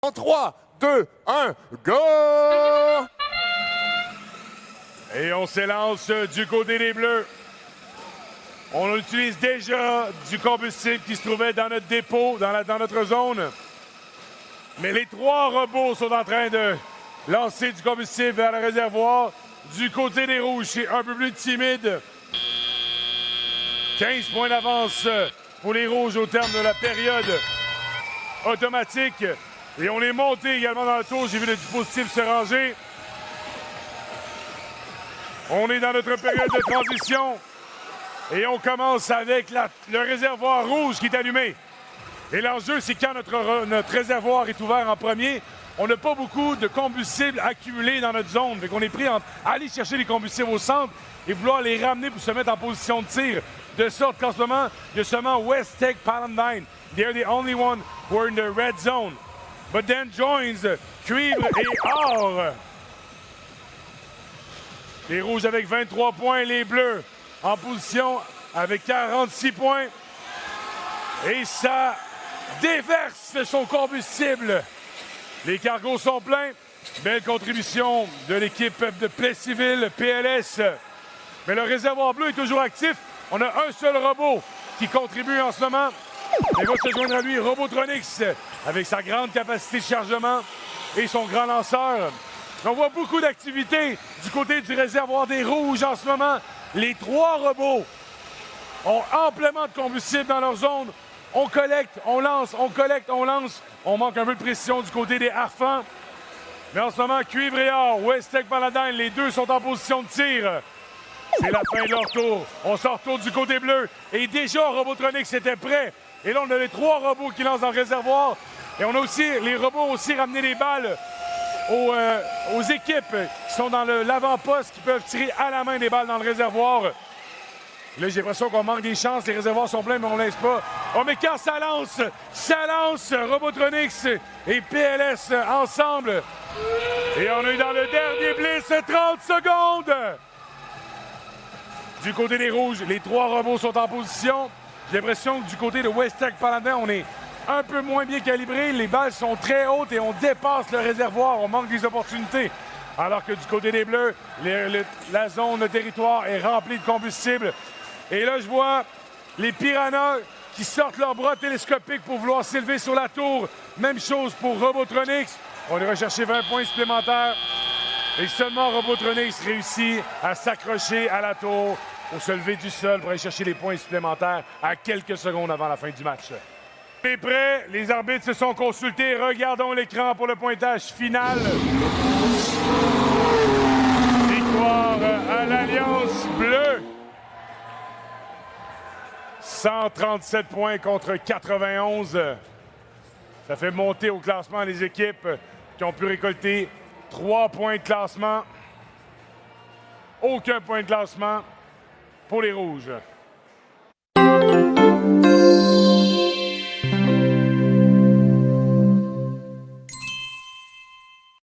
En 3, 2, 1, go! Et on s'élance du côté des Bleus. On utilise déjà du combustible qui se trouvait dans notre dépôt, dans notre zone. Mais les trois robots sont en train de lancer du combustible vers le réservoir. Du côté des Rouges, c'est un peu plus timide. 15 points d'avance pour les Rouges au terme de la période automatique. Et on est monté également dans le tour. J'ai vu le dispositif se ranger. On est dans notre période de transition. Et on commence avec le réservoir rouge qui est allumé. Et l'enjeu, c'est quand notre réservoir est ouvert en premier, on n'a pas beaucoup de combustible accumulé dans notre zone. Donc on est pris à aller chercher les combustibles au centre et vouloir les ramener pour se mettre en position de tir. De sorte qu'en ce moment, il y a seulement West Tech Paladin. They're the only one who are in the red zone. But then joins Cuivre et Or. Les Rouges avec 23 points, les Bleus en position avec 46 points. Et ça déverse son combustible. Les cargos sont pleins. Belle contribution de l'équipe de Plessisville, PLS. Mais le réservoir bleu est toujours actif. On a un seul robot qui contribue en ce moment. Il va se joindre à lui, Robotronix, avec sa grande capacité de chargement et son grand lanceur. On voit beaucoup d'activités du côté du réservoir des Rouges en ce moment. Les trois robots ont amplement de combustible dans leur zone. On collecte, on lance, on collecte, on lance. On manque un peu de précision du côté des Harfans. Mais en ce moment, Cuivre et Or, West Tech Paladin, les deux sont en position de tir. C'est la fin de leur tour. On se retourne du côté bleu. Et déjà, Robotronix était prêt. Et là, on a les trois robots qui lancent dans le réservoir. Et on a aussi, les robots ont aussi ramené les balles aux équipes qui sont dans l'avant-poste, qui peuvent tirer à la main des balles dans le réservoir. Là, j'ai l'impression qu'on manque des chances. Les réservoirs sont pleins, mais on ne laisse pas. Oh, mais quand ça lance, Robotronix et PLS ensemble. Et on est dans le dernier blitz, 30 secondes. Du côté des Rouges, les trois robots sont en position. J'ai l'impression que du côté de West Tech Paladin, on est un peu moins bien calibré. Les balles sont très hautes et on dépasse le réservoir. On manque des opportunités. Alors que du côté des Bleus, la zone, le territoire est rempli de combustible. Et là, je vois les Piranhas qui sortent leurs bras télescopiques pour vouloir s'élever sur la tour. Même chose pour Robotronix. On ira chercher 20 points supplémentaires. Et seulement Robotronix réussit à s'accrocher à la tour pour se lever du sol pour aller chercher les points supplémentaires à quelques secondes avant la fin du match. On est prêt, les arbitres se sont consultés. Regardons l'écran pour le pointage final. Victoire à l'Alliance bleue. 137 points contre 91. Ça fait monter au classement les équipes qui ont pu récolter 3 points de classement. Aucun point de classement pour les Rouges.